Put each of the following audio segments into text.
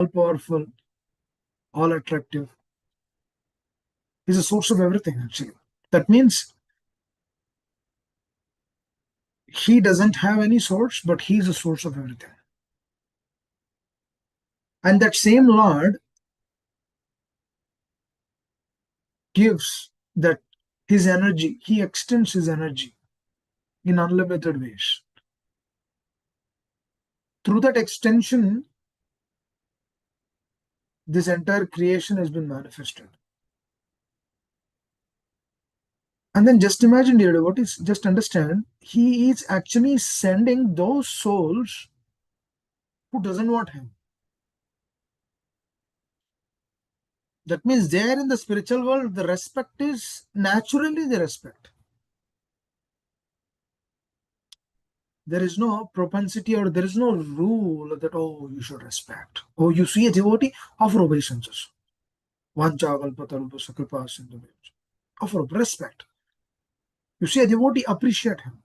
all powerful, all attractive. He's a source of everything, actually. That means he doesn't have any source, but he's a source of everything. And that same Lord gives that his energy, he extends his energy in unlimited ways. Through that extension, this entire creation has been manifested. And then just imagine, dear devotees, just understand, he is actually sending those souls who doesn't want him. That means there in the spiritual world, the respect is naturally the respect. There is no propensity or there is no rule that, oh, you should respect. Oh, you see a devotee, offer obeisances. Offer respect. You see a devotee, appreciate him.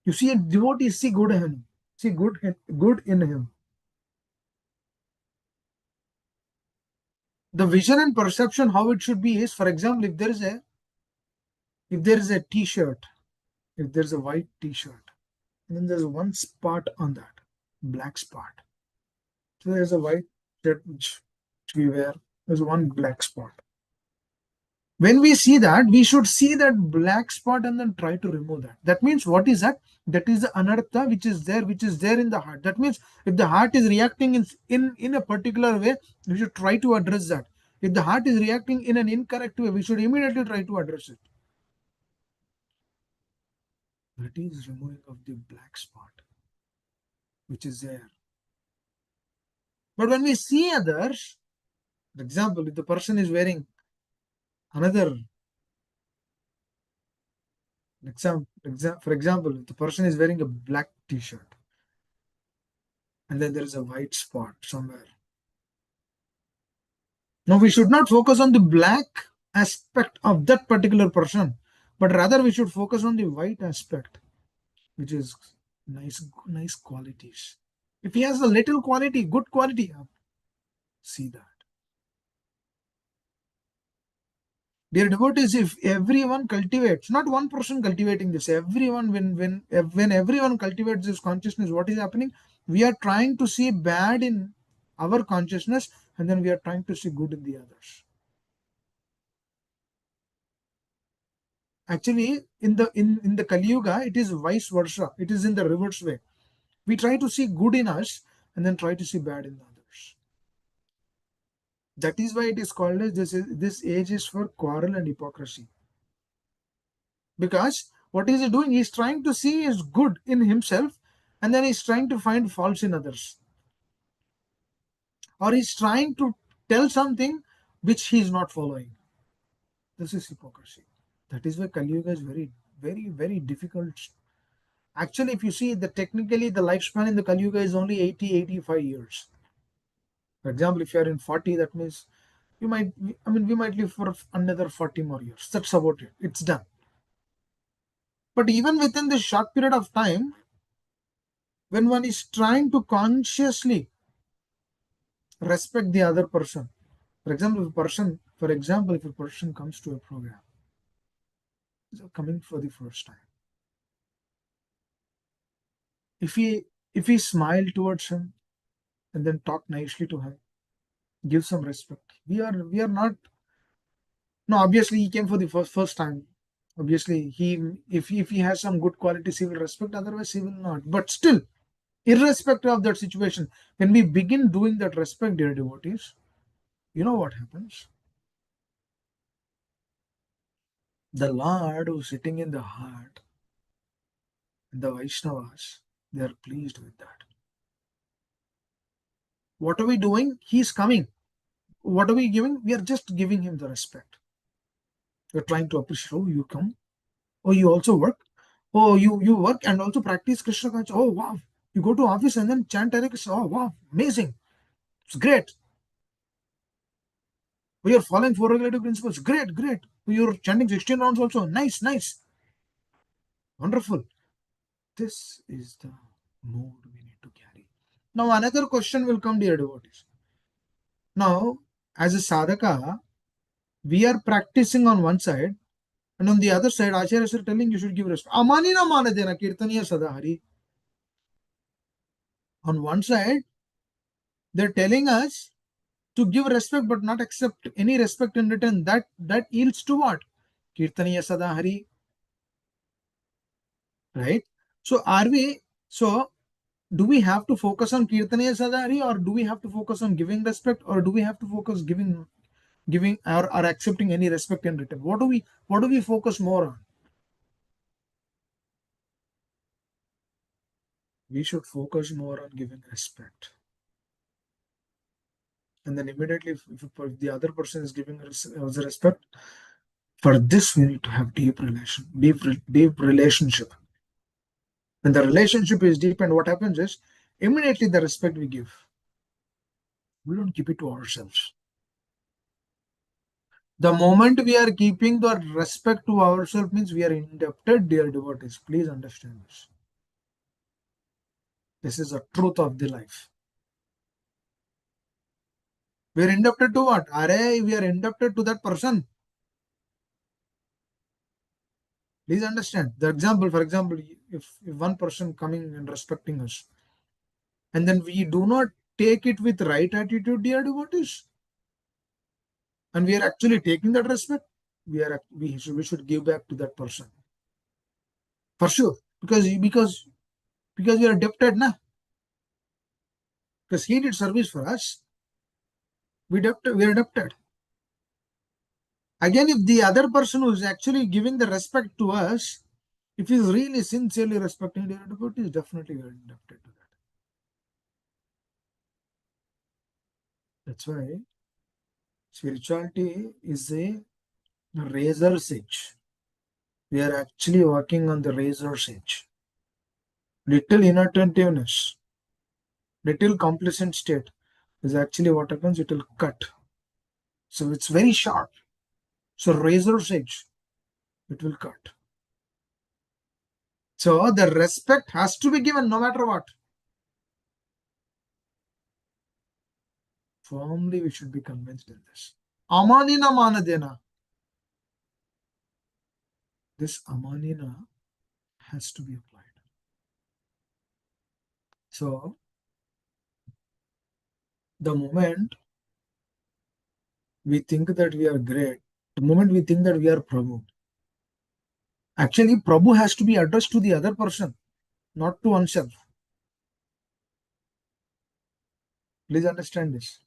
You see a devotee, see good in him. See good in him. The vision and perception, how it should be is, for example, if there is a t-shirt, if there's a white t-shirt, and then there's one spot on that, black spot. So there's a white shirt which we wear, there's one black spot. When we see that, we should see that black spot and then try to remove that. That means what is that? That is the anartha which is there in the heart. That means if the heart is reacting in a particular way, we should try to address that. If the heart is reacting in an incorrect way, we should immediately try to address it. That is removing of the black spot which is there. But when we see others, for example, if the person is wearing another for example, if the person is wearing a black t-shirt and then there is a white spot somewhere. Now we should not focus on the black aspect of that particular person, but rather we should focus on the white aspect, which is nice qualities. If he has a little quality, good quality, see that. Dear devotees, if everyone cultivates, not one person cultivating this, everyone, when everyone cultivates this consciousness, what is happening? We are trying to see bad in our consciousness, and then we are trying to see good in the others. Actually, in the Kali Yuga, it is vice versa. It is in the reverse way. We try to see good in us, and then try to see bad in others. That is why it is called as this age is for quarrel and hypocrisy. Because what is he doing? He's trying to see is good in himself, and then he's trying to find faults in others. Or he's trying to tell something which he's not following. This is hypocrisy. That is why Kali Yuga is very, very, very difficult. Actually, if you see that technically the lifespan in the Kali Yuga is only 80, 85 years. For example, if you are in 40, that means we might live for another 40 more years. That's about it. It's done. But even within this short period of time, when one is trying to consciously respect the other person, for example, if a person comes to a program, coming for the first time, if we smile towards him and then talk nicely to him, give some respect, we are not. No, obviously he came for the first time. Obviously, if he has some good qualities, he will respect. Otherwise, he will not. But still, irrespective of that situation, when we begin doing that respect, dear devotees, you know what happens? The Lord who's sitting in the heart, the Vaishnavas, they are pleased with that. What are we doing? He's coming. What are we giving? We are just giving him the respect. We're trying to appreciate. Oh, you come. Oh, you also work. Oh, you work and also practice Krishna consciousness. Oh, wow. You go to office and then chant Hare Krishna. Oh, wow. Amazing. It's great. We are following four regulative principles. Great, great. You're chanting 16 rounds also. Nice, nice. Wonderful. This is the mood we need to carry. Now, another question will come, dear devotees. Now, as a sadhaka, we are practicing on one side, and on the other side, Acharyas are telling you should give respect. Amanina manadena kirtaniya sadahari. On one side, they're telling us to give respect but not accept any respect in return. That yields to what? Kirtaniya sadahari, right? So are we so do we have to focus on Kirtaniya sadahari, or do we have to focus on giving respect, or do we have to focus giving or accepting any respect in return? What do we focus more on? We should focus more on giving respect. And then immediately, if the other person is giving us respect, for this we need to have deep relationship. When the relationship is deep, and what happens is immediately the respect we give, we don't keep it to ourselves. The moment we are keeping the respect to ourselves means we are indebted, dear devotees. Please understand this. This is the truth of the life. We are indebted to what? Are we are indebted to that person. Please understand. The example, for example, if one person coming and respecting us, and then we do not take it with right attitude, dear devotees, and we are actually taking that respect, we should give back to that person for sure, because we are indebted, na, because he did service for us. We are indebted. Again, if the other person who is actually giving the respect to us, if he is really sincerely respecting the devotees, definitely we are indebted to that. That's why spirituality is a razor's edge. We are actually walking on the razor's edge. Little inattentiveness, little complacent state is actually what happens, it will cut. So it's very sharp. So razor's edge, it will cut. So the respect has to be given no matter what. Firmly we should be convinced in this. Amanina manadena. This amanina has to be applied. So the moment we think that we are great, the moment we think that we are Prabhu, actually Prabhu has to be addressed to the other person, not to oneself. Please understand this.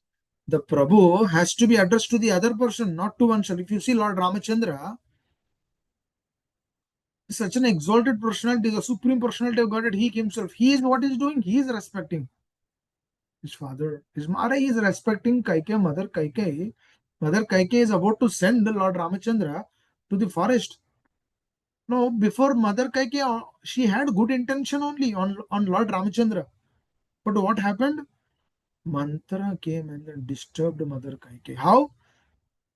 The Prabhu has to be addressed to the other person, not to oneself. If you see Lord Ramachandra, is such an exalted personality, the supreme personality of Godhead, he himself. He is what he's doing. He is respecting his father. His mother is respecting Kaikeyi, Mother Kaikeyi. Mother Kaikeyi is about to send Lord Ramachandra to the forest. No, before Mother Kaikeyi, she had good intention only on Lord Ramachandra. But what happened? Mantra came and then disturbed Mother Kaikeyi. How?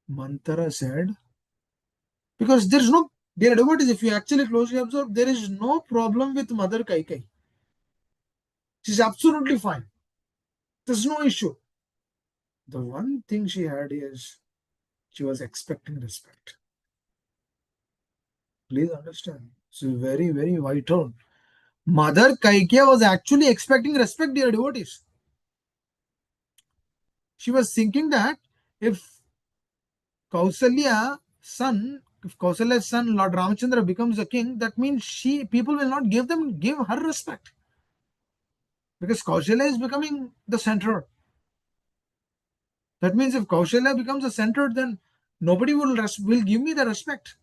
Mantra said, because there's no, dear devotees, if you actually closely observe, there is no problem with Mother Kaikeyi. She's absolutely fine. There's no issue. The one thing she had is she was expecting respect. Please understand. It's very, very vital. Mother Kaikeyi was actually expecting respect, dear devotees. She was thinking that if Kausalya son, if Kausalya's son Lord Ramachandra becomes a king, that means people will not give her respect, because Kausalya is becoming the center. That means if Kausalya becomes the center, then nobody will give me the respect.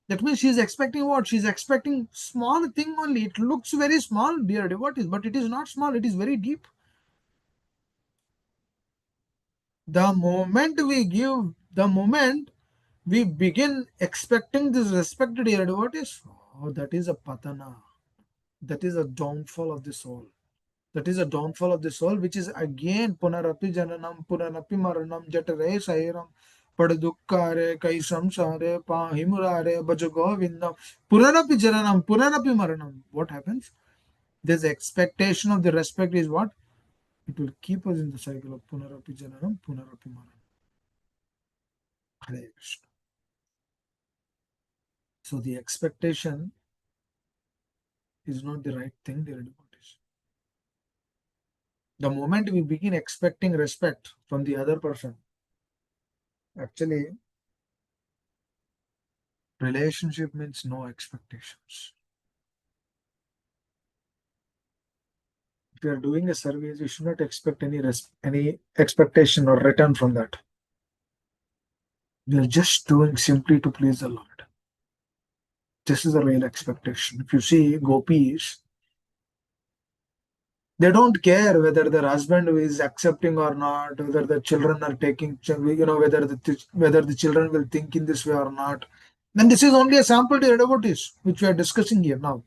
That means she's expecting what? She's expecting small thing only. It looks very small, dear devotees, but it is not small. It is very deep. The moment we begin expecting this respect, dear devotees, oh, that is a patana. That is a downfall of the soul. That is a downfall of the soul, which is again punarapi jananam, punarapi maranam, jatare sairam, paddukkare, kai samsare, pahimurare, bhajagovindam, punarapi jananam, punarapi maranam. What happens? This expectation of the respect is what? It will keep us in the cycle of Punarapi Jananam, Punarapi Maranam. Hare Krishna. So the expectation is not the right thing, dear devotees. The moment we begin expecting respect from the other person, actually, relationship means no expectations. If you are doing a service, you should not expect any expectation or return from that. We are just doing simply to please the Lord. This is the real expectation. If you see gopis, they don't care whether their husband is accepting or not, whether the children are taking, whether the children will think in this way or not. And this is only a sample to devotees, which we are discussing here now.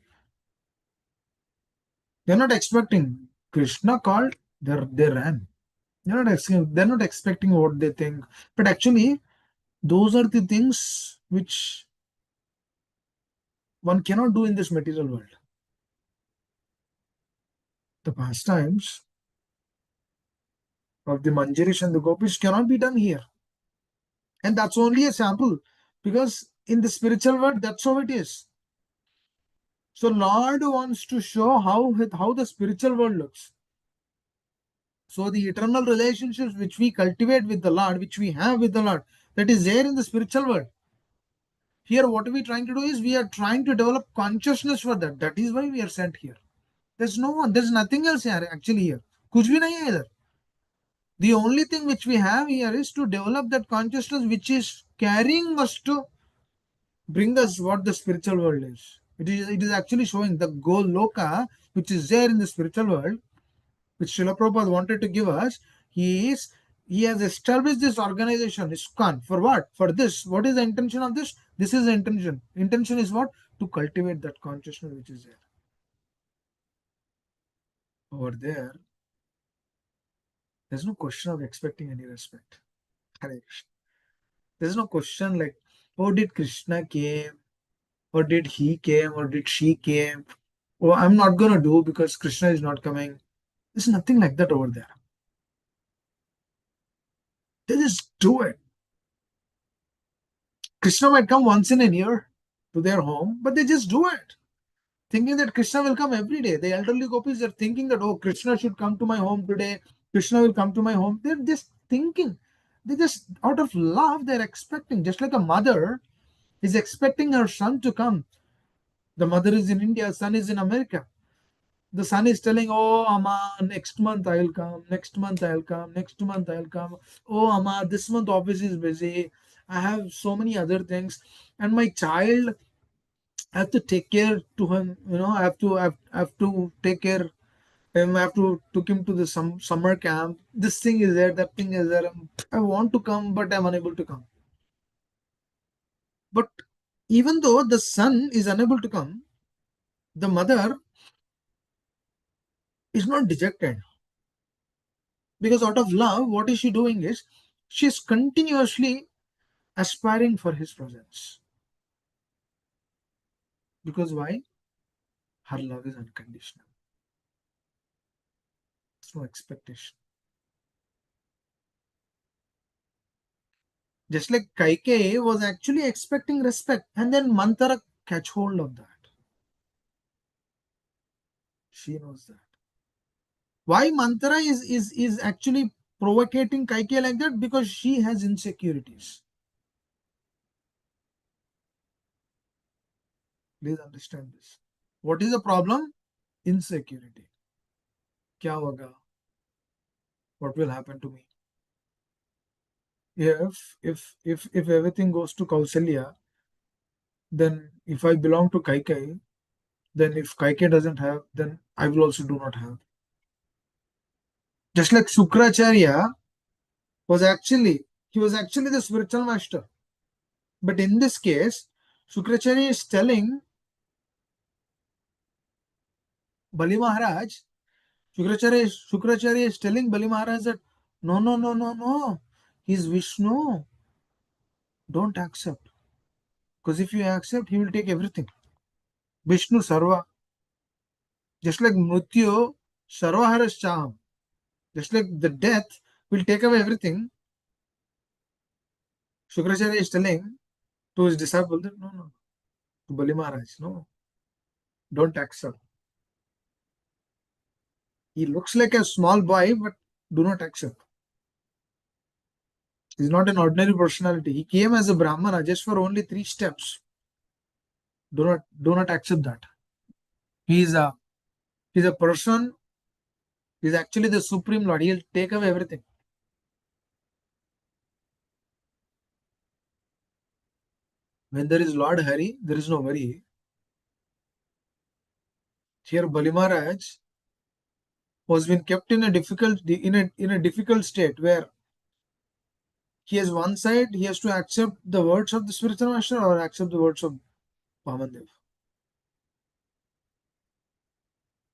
They're not expecting. Krishna called, they ran. They're not expecting what they think. But actually, those are the things which one cannot do in this material world. The pastimes of the Manjarish and the Gopis cannot be done here. And that's only a sample, because in the spiritual world, that's how it is. So Lord wants to show how the spiritual world looks. So the eternal relationships which we cultivate with the Lord, which we have with the Lord, that is there in the spiritual world. Here, what we are trying to do is we are trying to develop consciousness for that. That is why we are sent here. There's nothing else here actually here. कुछ भी नहीं है इधर. The only thing which we have here is to develop that consciousness which is carrying us to bring us what the spiritual world is. It is actually showing the Goloka, which is there in the spiritual world, which Srila Prabhupada wanted to give us. He has established this organization, ISKCON. For what? For this. What is the intention of this? This is the intention. Intention is what? To cultivate that consciousness which is there. Over there, there's no question of expecting any respect. Hare Krishna. There's no question like, oh, did Krishna came, or did he came, or did she came? Oh, I'm not gonna do because Krishna is not coming. There's nothing like that over there. They just do it. Krishna might come once in a year to their home, but they just do it, thinking that Krishna will come every day. The elderly gopis are thinking that, oh, Krishna should come to my home today. Krishna will come to my home. They're just thinking. They just, out of love, they're expecting. Just like a mother is expecting her son to come. The mother is in India, son is in America. The son is telling, oh, Amma, next month I will come. Next month I will come. Next month I will come. Oh, Amma, this month office is busy. I have so many other things. And my child, I have to take care to him. I have to take care. I have to took him to the summer camp. This thing is there. That thing is there. I want to come, but I'm unable to come. But even though the son is unable to come, the mother is not dejected, because out of love, what is she doing is she's continuously aspiring for his presence. Because why? Her love is unconditional. There's no expectation. Just like Kaikeyi was actually expecting respect, and then Manthara catch hold of that. She knows that. Why Manthara is actually provocating Kaikeyi like that? Because she has insecurities. Please understand this. What is the problem? Insecurity. Kya hoga? What will happen to me? If everything goes to Kausalya, then if I belong to Kaikeyi, then if Kaikeyi doesn't have, then I will also do not have. Just like Sukracharya he was actually the spiritual master. But in this case, Sukracharya is telling Bali Maharaj, Shukracharya is telling Bali Maharaj that no, no, no, no, no. He's Vishnu. Don't accept. Because if you accept, he will take everything. Vishnu, Sarva. Just like Mrityu, Sarva Haras Chaham. Just like the death will take away everything, Shukracharya is telling to his disciple that no, no, to Bali Maharaj, no, don't accept. He looks like a small boy, but do not accept. He's not an ordinary personality. He came as a Brahmana just for only 3 steps. Do not accept that. He's a he's a person. He's actually the supreme Lord. He'll take away everything. When there is Lord Hari, there is no worry. Here, Bali Maharaj was been kept in a difficult state where he has one side he has to accept the words of the spiritual master or accept the words of Vamandev.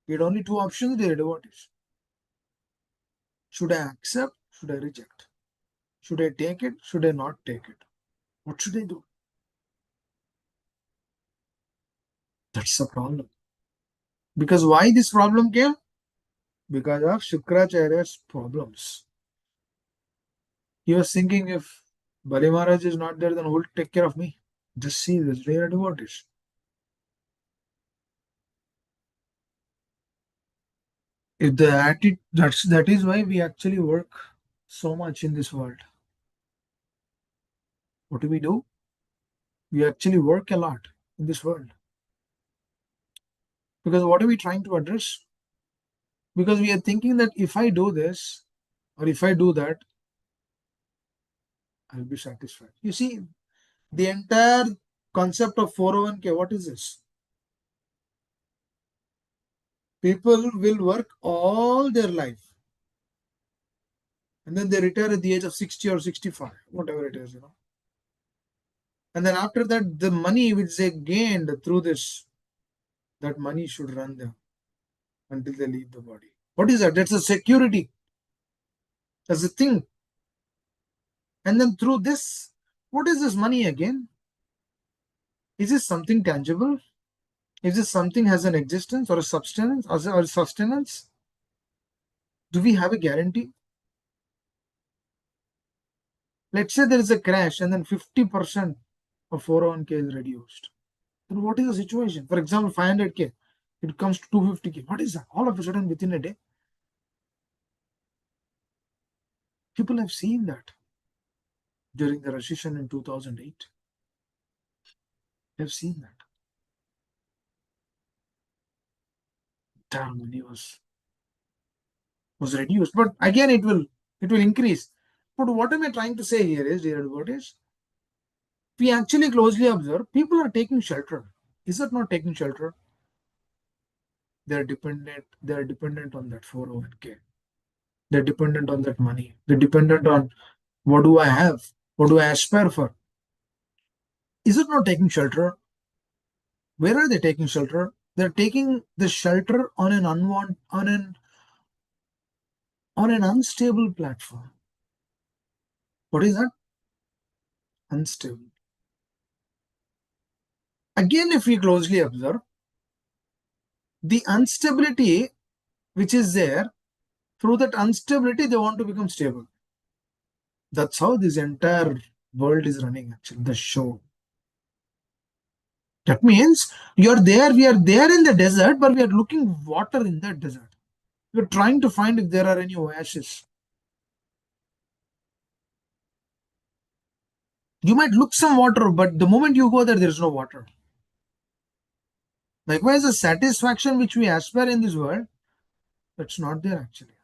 He had only two options. They had what is. Should I accept? Should I reject? Should I take it? Should I not take it? What should I do? That's the problem. Because why this problem came? Because of Shukracharya's problems. He was thinking if Bali Maharaj is not there, then who will take care of me? Just see this, they are devotees. If the attitude that is why we actually work so much in this world. What do? We actually work a lot in this world. Because what are we trying to address? Because we are thinking that if I do this or if I do that, I'll be satisfied. You see, the entire concept of 401k, what is this? People will work all their life and then they retire at the age of 60 or 65, whatever it is. And then after that, the money which they gained through this, that money should run them until they leave the body. What is that? That's a security. That's a thing. And then through this, what is this money again? Is this something tangible? Is this something has an existence or a substance or sustenance? Do we have a guarantee? Let's say there is a crash and then 50% of 401k is reduced. Then what is the situation? For example, 500k, it comes to 250k. What is that? All of a sudden within a day. People have seen that during the recession in 2008. They've seen that. Entire money was reduced. But again, it will increase. But what am I trying to say here is, dear devotees, we actually closely observe, people are taking shelter. Is that not taking shelter? They're dependent on that 401k. They're dependent on that money. They're dependent on what do I have? What do I aspire for? Is it not taking shelter? Where are they taking shelter? They're taking the shelter on an unstable platform. What is that? Unstable. Again, if we closely observe, the instability which is there, through that instability, they want to become stable. That's how this entire world is running, actually, the show. That means we are there in the desert, but we are looking water in that desert. We're trying to find if there are any oases. You might look some water, but the moment you go there is no water. Likewise, the satisfaction which we aspire in this world, that's not there actually.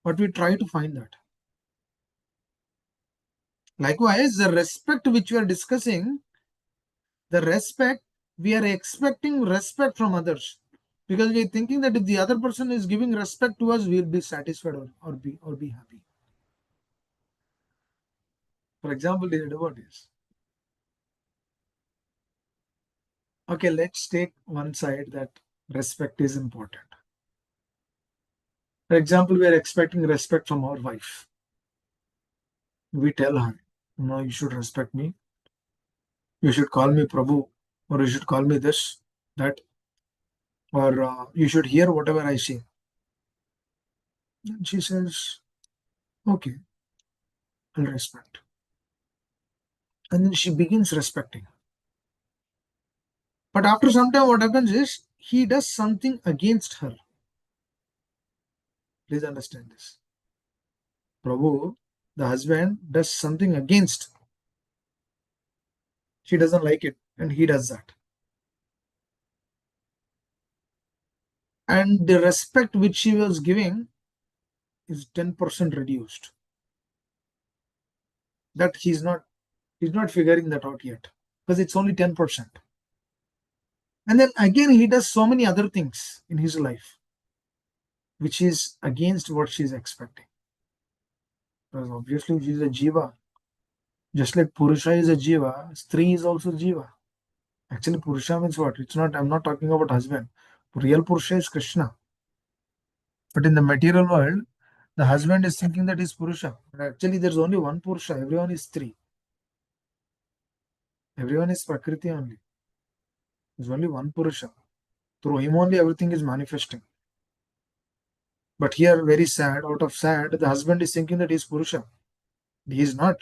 But we try to find that. Likewise, the respect which we are discussing, the respect, we are expecting respect from others. Because we are thinking that if the other person is giving respect to us, we'll be satisfied or be happy. For example, the devotees. Okay, let's take one side that respect is important. For example, we are expecting respect from our wife. We tell her, no, you should respect me. You should call me Prabhu, or you should call me this, that, or you should hear whatever I say. And she says, okay, I'll respect. And then she begins respecting. But after some time, what happens is he does something against her. Please understand this. Prabhu, the husband, does something against. She doesn't like it, and he does that. And the respect which she was giving is 10% reduced. That he's not figuring that out yet. Because it's only 10%. And then again he does so many other things in his life which is against what she's expecting. Because obviously she's a jiva. Just like Purusha is a jiva, Stri is also jiva. Actually, Purusha means what? It's not, I'm not talking about husband. Real Purusha is Krishna. But in the material world, the husband is thinking that he's Purusha. But actually, there's only one Purusha. Everyone is Stri. Everyone is Prakriti only. There's only one Purusha. Through him only everything is manifesting. But here, very sad, out of sad, the husband is thinking that he's Purusha. He is not.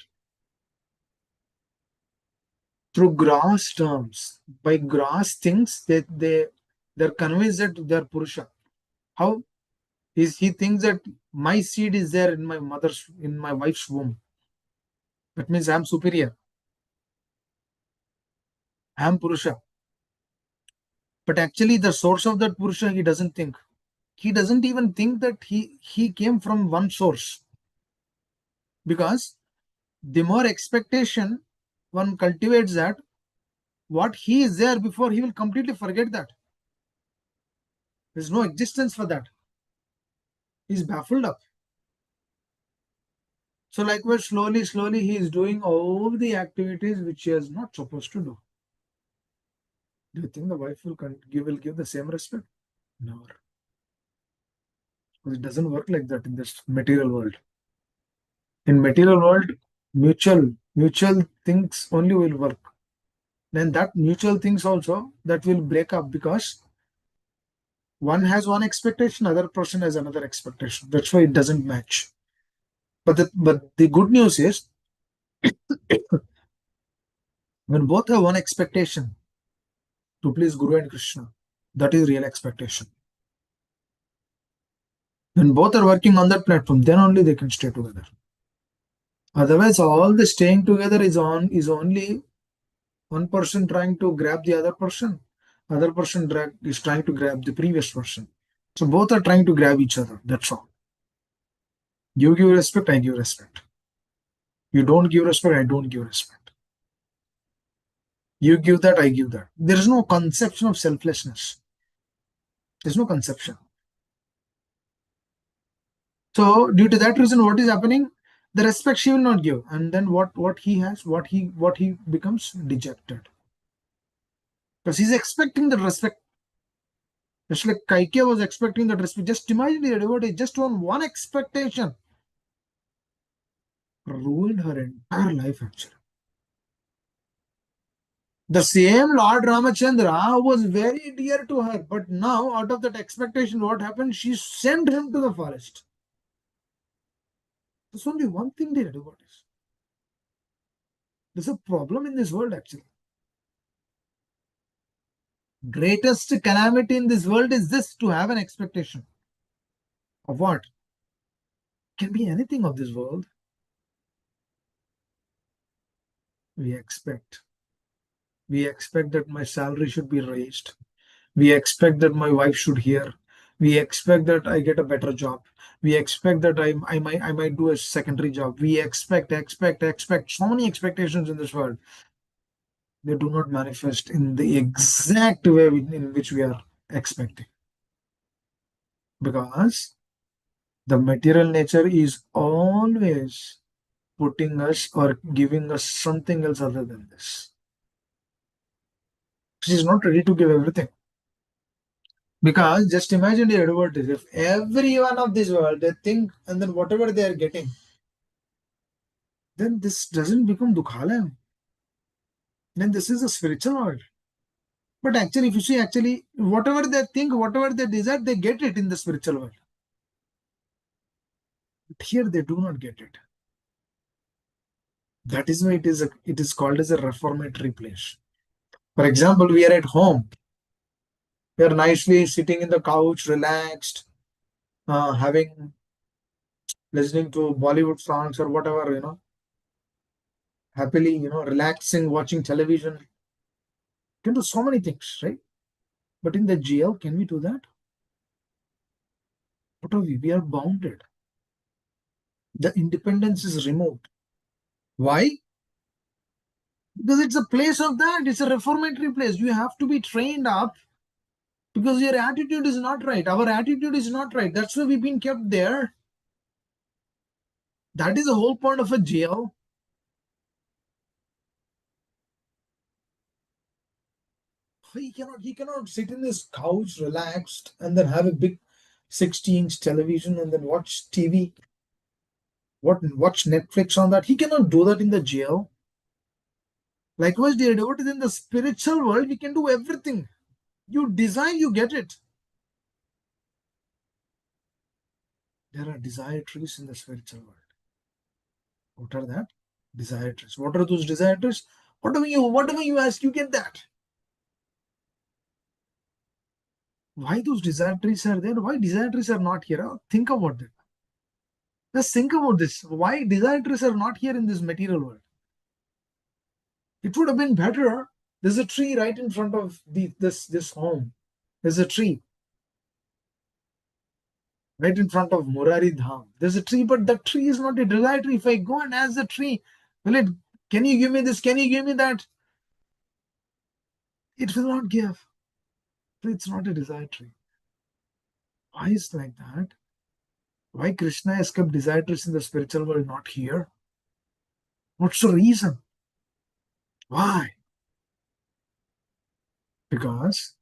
Through gross terms, by gross things, they're convinced that they're Purusha. How? He thinks that my seed is there in my wife's womb. That means I'm superior. I'm Purusha. But actually, the source of that Purusha, he doesn't think. He doesn't even think that he came from one source. Because the more expectation one cultivates that, what he is there before, he will completely forget that. There's no existence for that. He's baffled up. So likewise, slowly, slowly, he is doing all the activities which he is not supposed to do. Do you think the wife will give the same respect? No. Because it doesn't work like that in this material world. In material world, mutual things only will work. Then that mutual things also that will break up because one has one expectation, other person has another expectation. That's why it doesn't match. But the good news is when both have one expectation to please Guru and Krishna, that is real expectation. When both are working on that platform, then only they can stay together. Otherwise, all the staying together is only one person trying to grab the other person is trying to grab the previous person. So both are trying to grab each other. That's all. You give respect, I give respect. You don't give respect, I don't give respect. You give that, I give that. There is no conception of selflessness. There's no conception. So due to that reason, what is happening? The respect she will not give, and then what he has, what he becomes dejected because he's expecting the respect. Just like Kaikeya was expecting that respect. Just imagine the devotee just on one expectation ruined her entire life actually. The same Lord Ramachandra was very dear to her, but now out of that expectation, what happened? She sent him to the forest. There's only one thing they do about this. There's a problem in this world actually. Greatest calamity in this world is this, to have an expectation. Of what? Can be anything of this world. We expect. We expect that my salary should be raised. We expect that my wife should hear. We expect that I get a better job. We expect that I might do a secondary job. We expect so many expectations in this world. They do not manifest in the exact way in which we are expecting. Because the material nature is always putting us or giving us something else other than this. She is not ready to give everything. Because just imagine the advantage. If every one of this world they think and then whatever they are getting, then this doesn't become dukhalayam. Then this is a spiritual world. But actually, if you see, actually, whatever they think, whatever they desire, they get it in the spiritual world. But here they do not get it. That is why it is called as a reformatory place. For example, we are at home. We are nicely sitting in the couch, relaxed, having listening to Bollywood songs or whatever, happily, relaxing, watching television. We can do so many things, right? But in the jail, can we do that? What are we? We are bounded. The independence is removed. Why? Because it's a place of that. It's a reformatory place. You have to be trained up because your attitude is not right. Our attitude is not right. That's why we've been kept there. That is the whole point of a jail. He cannot sit in this couch relaxed and then have a big 60-inch television and then watch TV, watch Netflix on that. He cannot do that in the jail. Likewise, dear devotees, in the spiritual world, we can do everything. You desire, you get it. There are desire trees in the spiritual world. What are that? Desire trees. What are those desire trees? Whatever you ask, you get that. Why those desire trees are there? Why desire trees are not here? Think about it. Just think about this. Why desire trees are not here in this material world? It would have been better. There's a tree right in front of this home. There's a tree right in front of Murari Dham. There's a tree, but that tree is not a desire tree. If I go and ask the tree, will it? Can you give me this? Can you give me that? It will not give. It's not a desire tree. Why is it like that? Why Krishna has kept desire trees in the spiritual world, not here? What's the reason? Why? Because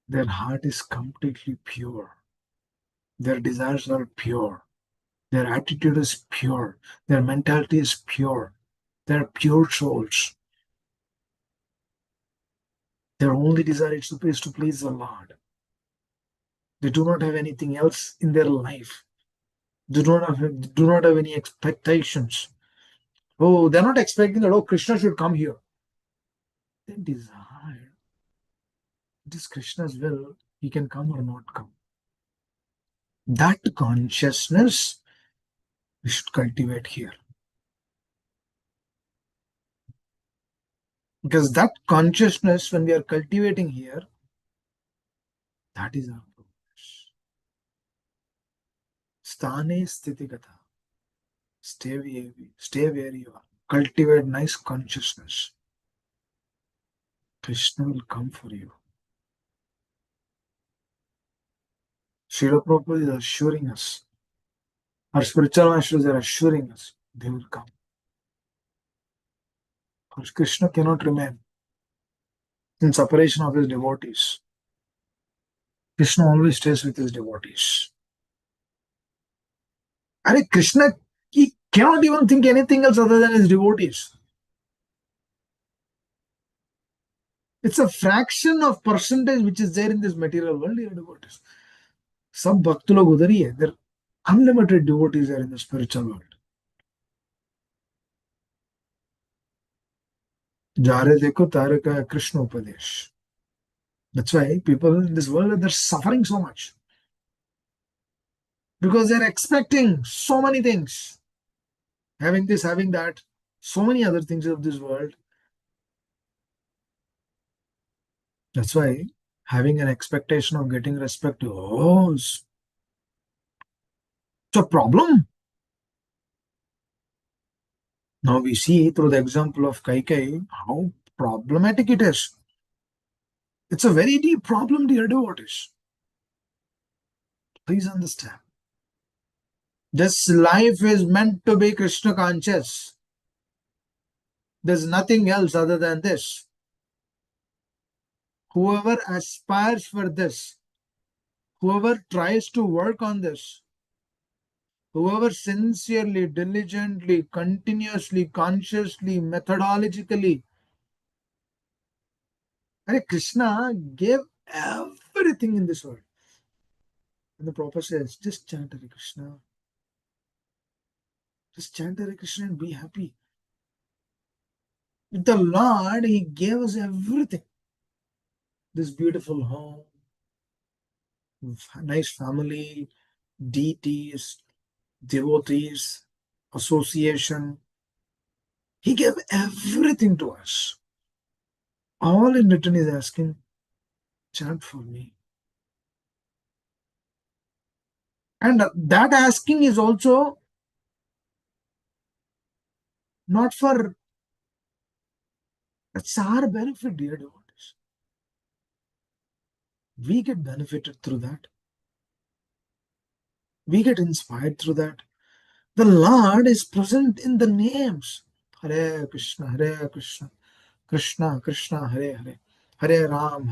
their heart is completely pure. Their desires are pure. Their attitude is pure. Their mentality is pure. They're pure souls. Their only desire is to please the Lord. They do not have anything else in their life. They do not have any expectations. Oh, they're not expecting that, oh, Krishna should come here. They desire. It is Krishna's will. He can come or not come. That consciousness we should cultivate here. Because that consciousness, when we are cultivating here, that is our progress. Sthane sthitigata. Stay where you are. Cultivate nice consciousness. Krishna will come for you. Srila Prabhupada is assuring us. Our spiritual masters are assuring us they will come. Because Krishna cannot remain in separation of his devotees. Krishna always stays with his devotees. And Krishna, he cannot even think anything else other than his devotees. It's a fraction of percentage which is there in this material world, your devotees. सब भक्त लोग उधर ही है. There are unlimited devotees are in the spiritual world. जारे देखो तारे का कृष्ण उपदेश. That's why people in this world, they're suffering so much. Because they're expecting so many things. Having this, having that, so many other things of this world. That's why having an expectation of getting respect, oh, it's a problem. Now we see through the example of Kaikai how problematic it is. It's a very deep problem, dear devotees. Please understand. This life is meant to be Krishna conscious. There's nothing else other than this. Whoever aspires for this, whoever tries to work on this, whoever sincerely, diligently, continuously, consciously, methodologically, Krishna gave everything in this world. And the Prabhupada says, just chant Hare Krishna. Just chant Hare Krishna and be happy. With the Lord, He gave us everything. This beautiful home, nice family, deities, devotees, association. He gave everything to us. All in return is asking, chant for me. And that asking is also not for, it's our benefit, dear devotees. We get benefited through that. We get inspired through that. The Lord is present in the names. Hare Krishna, Hare Krishna, Krishna Krishna, Hare Hare, Hare Ram,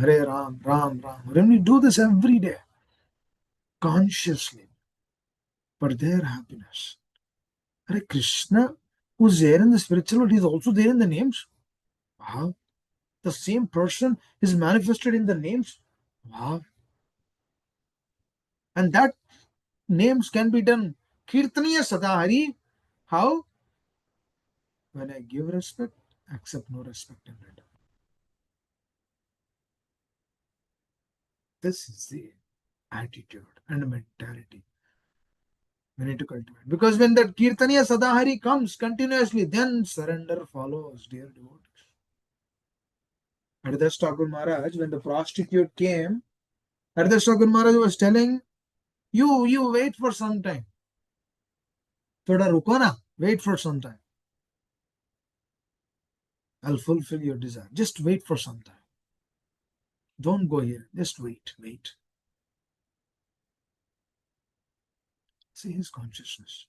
Ram Ram. When we do this every day, consciously, for their happiness. Hare Krishna, who's there in the spiritual world, is also there in the names. Wow. The same person is manifested in the names. Wow. And that names can be done. Kirtaniya Sadahari. How? When I give respect, accept no respect in return. This is the attitude and mentality we need to cultivate. Because when that Kirtaniya Sadahari comes continuously, then surrender follows, dear devotees. Haridas Thakur Maharaj, when the prostitute came, Haridas Thakur Maharaj was telling, you wait for some time. Thoda ruko na, wait for some time. I'll fulfill your desire. Just wait for some time. Don't go here. Just wait. See his consciousness.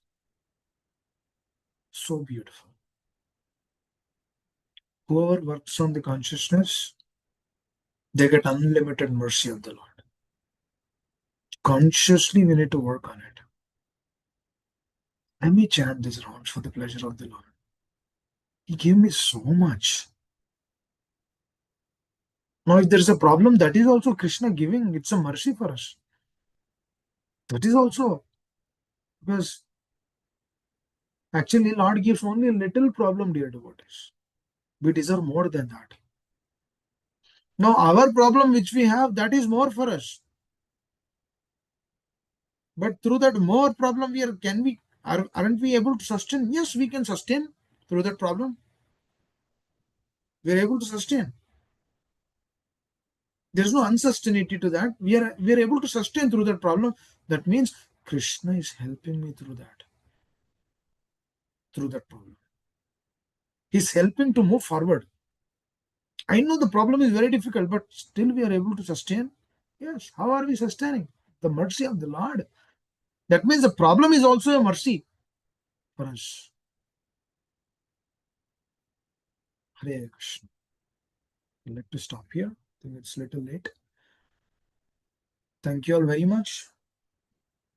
So beautiful. Whoever works on the consciousness, they get unlimited mercy of the Lord. Consciously, we need to work on it. Let me chant these rounds for the pleasure of the Lord. He gave me so much. Now, if there is a problem, that is also Krishna giving. It's a mercy for us. That is also because actually Lord gives only a little problem, dear devotees. We deserve more than that. Now, our problem which we have, that is more for us. But through that more problem, aren't we able to sustain? Yes, we can sustain through that problem. We are able to sustain. There is no unsustainability to that. We are able to sustain through that problem. That means Krishna is helping me through that problem. He's helping to move forward. I know the problem is very difficult, but still we are able to sustain. Yes. How are we sustaining? The mercy of the Lord. That means the problem is also a mercy for us. Hare Krishna. I'd like to stop here. I think it's a little late. Thank you all very much.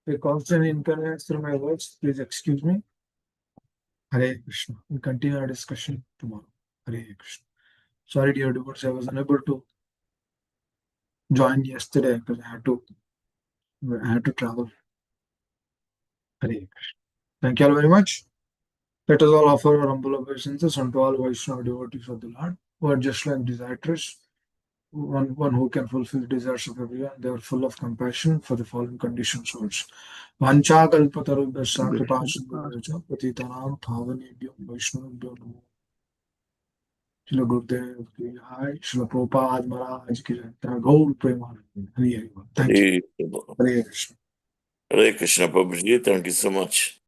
For constant inconvenience through my words, please excuse me. Hare Krishna. We'll continue our discussion tomorrow. Hare Krishna. Sorry, dear devotees, I was unable to join yesterday because I had to travel. Hare Krishna. Thank you all very much. Let us all offer our humble obeisances unto all Vaishnava devotees of the Lord, who are just like desirous, one who can fulfill the desires of everyone. They are full of compassion for the following conditions souls. Vancha kalpatarubhyascha kripasindhubhyacha patitanam pavanebhyo vaishnavabhyo namo. Shila Gurudev ki jai, Shila Prabhupada Maharaj ki jai, Gaur Premanand. Hare Hare. Thank you. Hare Krishna. Hare Krishna, Prabhuji. Thank you so much.